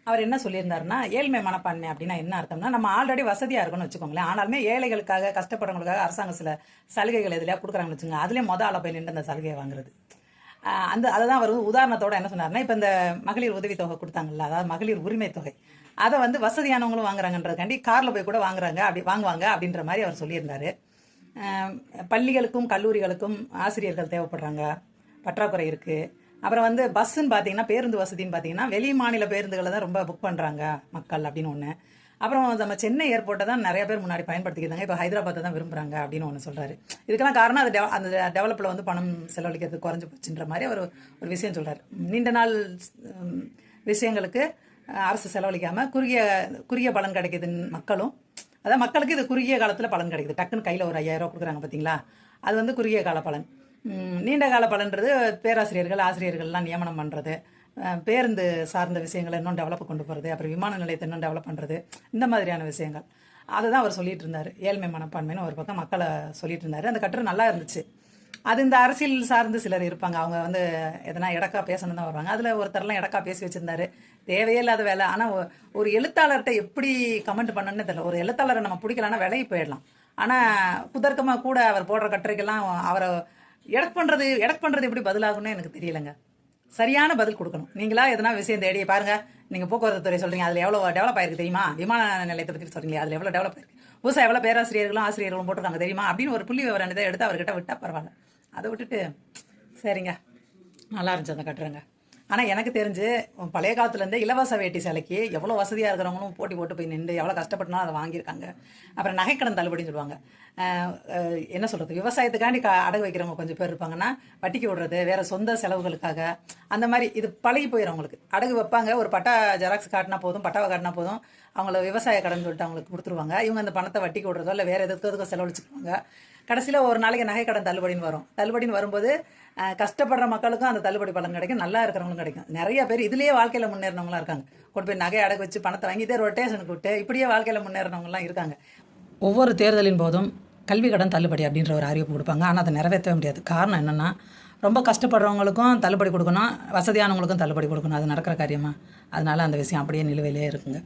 அவர் என்ன சொல்லியிருந்தாருன்னா, ஏழ்மை மனப்பான்மை அப்படின்னா என்ன அர்த்தம்னா, நம்ம ஆல்ரெடி வசதியாக இருக்கணும்னு வச்சுக்கோங்களேன். ஆனாலுமே ஏழைகளுக்காக கஷ்டப்படுறவங்களுக்காக அரசாங்கம் சில சலுகைகள் எதுலையா கொடுக்குறாங்கன்னு வச்சுங்க, அதுலேயே ஆளை போய் நின்று அந்த சலுகையை வாங்குறது. அதை தான் அவர் உதாரணத்தோட என்ன சொன்னார்னா, இப்போ இந்த மகளிர் உதவித்தொகை கொடுத்தாங்கல்ல, அதாவது மகளிர் உரிமை தொகை, அதை வந்து வசதியானவங்களும் வாங்குறாங்கன்றதுக்காண்டி காரில் போய் கூட வாங்குவாங்க அப்படின்ற மாதிரி அவர் சொல்லியிருந்தாரு. பள்ளிகளுக்கும் கல்லூரிகளுக்கும் ஆசிரியர்கள் தேவைப்படுறாங்க, பற்றாக்குறை இருக்குது. அப்புறம் வந்து பஸ்ஸுன்னு பார்த்தீங்கன்னா, பேருந்து வசதின்னு பார்த்தீங்கன்னா, வெளி மாநில பேருந்துகளை தான் ரொம்ப புக் பண்ணுறாங்க மக்கள் அப்படின்னு ஒன்று. அப்புறம் நம்ம சென்னை ஏர்போர்ட்டை தான் நிறைய பேர் முன்னாடி பயன்படுத்திக்கிறாங்க, இப்போ ஹைதராபாத்தை தான் விரும்புகிறாங்க அப்படின்னு ஒன்று சொல்கிறாரு. இதுக்கெல்லாம் காரணம் அது அந்த டெவலப்பில் வந்து பணம் செலவழிக்கிறது குறைஞ்சி போச்சுன்ற மாதிரி அவர் ஒரு விஷயம் சொல்கிறார். நீண்ட நாள் விஷயங்களுக்கு அரசு செலவழிக்காமல் குறுகிய பலன் கிடைக்குதுன்னு மக்களும், அதாவது மக்களுக்கு இது குறுகிய காலத்தில் பலன் கிடைக்குது. டக்குன்னு கையில் ஒரு 5000 ரூபா கொடுக்குறாங்க பார்த்தீங்களா, அது வந்து குறுகிய கால பலன். நீண்ட கால பலன்றது பேராசிரியர்கள் ஆசிரியர்கள்லாம் நியமனம் பண்ணுறது, பேருந்து சார்ந்த விஷயங்களை இன்னும் டெவலப் கொண்டு போகிறது, அப்புறம் விமான நிலையத்தை இன்னும் டெவலப் பண்ணுறது, இந்த மாதிரியான விஷயங்கள். அதை தான் அவர் சொல்லிட்டு இருந்தார். ஏழ்மை மனப்பான்மைன்னு ஒரு பக்கம் மக்களை சொல்லிட்டு இருந்தார். அந்த கட்டுரை நல்லா இருந்துச்சு. அது இந்த அரசியல் சார்ந்து சிலர் இருப்பாங்க, அவங்க வந்து எதனா இடக்கா பேசணும் தான் வருவாங்க. அதில் ஒருத்தர்லாம் இடக்கா பேசி வச்சுருந்தாரு, தேவையே இல்லாத வேலை. ஆனால் ஒரு எழுத்தாளர்கிட்ட எப்படி கமெண்ட் பண்ணணுன்னு தெரியல. ஒரு எழுத்தாளரை நம்ம பிடிக்கலன்னா விலகி போயிடலாம். ஆனால் குதர்க்கமாக கூட அவர் போடுற கட்டுரைக்கெல்லாம் அவரை எடக் பண்ணுறது எப்படி பதிலாகும்னு எனக்கு தெரியலைங்க. சரியான பதில் கொடுக்கணும். நீங்களா எதனா விஷயம் தேடி பாருங்கள். நீங்கள் போக்குவரத்து துறை சொல்கிறீங்க, அதில் எவ்வளோ டெவலப் ஆயிருக்கு தெரியுமா? விமான நிலையத்தை பற்றி சொல்கிறீங்க, அதில் எவ்வளோ டெவலப் ஆயிருக்கு, புதுசாக எவ்வளோ பேராசிரியர்களும் ஆசிரியர்களும் போட்டிருக்காங்க தெரியுமா அப்படின்னு ஒரு புள்ளி விவரத்தை எடுத்து அவர்கிட்ட விட்டால் பரவாயில்ல. அதை விட்டுட்டு சரிங்க நல்லா இருந்துச்சு அந்த கட்டுறங்க. ஆனால் எனக்கு தெரிஞ்சு பழைய காலத்துலேருந்தே இலவச வேட்டி சிலைக்கு எவ்வளோ வசதியாக இருக்கிறவங்களும் போட்டி போட்டு போய் நின்று எவ்வளோ கஷ்டப்பட்டுனா அதை வாங்கியிருக்காங்க. அப்புறம் நகைக்கடன் தள்ளுபடின்னு சொல்லுவாங்க. என்ன சொல்கிறது, விவசாயத்துக்காண்டி அடகு வைக்கிறவங்க கொஞ்சம் பேர் இருப்பாங்கன்னா, வட்டிக்கு விடுறது, வேறு சொந்த செலவுகளுக்காக அந்த மாதிரி இது பழகி போயிடும் அவங்களுக்கு. அடகு வைப்பாங்க, ஒரு பட்டா ஜெராக்ஸ் காட்டினா போதும், பட்டாவை காட்டினா போதும், அவங்கள விவசாய கடன் சொல்லிட்டு அவங்களுக்கு கொடுத்துருவாங்க. இவங்க அந்த பணத்தை வட்டிக்கு விடுறதோ இல்லை வேறு எதுக்கும் செலவழிச்சுக்குவாங்க. கடைசியில் ஒரு நாளைக்கு நகைக்கடன் தள்ளுபடின்னு வரும்போது கஷ்டப்படுற மக்களுக்கும் அந்த தள்ளுபடி பலன் கிடைக்கும், நல்லா இருக்கிறவங்களும் கிடைக்கும். நிறைய பேர் இதுலேயே வாழ்க்கையில் முன்னேறினவங்களாம் இருக்காங்க. கொண்டு போய் நகை அடகு வச்சு பணத்தை வாங்கி இதே ரொட்டேஷனுக்கு விட்டு இப்படியே வாழ்க்கையில் முன்னேறினவங்களாம் இருக்காங்க. ஒவ்வொரு தேர்தலின் போதும் கல்வி கடன் தள்ளுபடி அப்படின்ற ஒரு அறிவிப்பு கொடுப்பாங்க. ஆனால் அதை நிறைவேற்றவே முடியாது. காரணம் என்னென்னா, ரொம்ப கஷ்டப்படுறவங்களுக்கும் தள்ளுபடி கொடுக்கணும், வசதியானவங்களுக்கும் தள்ளுபடி கொடுக்கணும். அது நடக்கிற காரியமா? அதனால் அந்த விஷயம் அப்படியே நிலுவையிலே இருக்குங்க.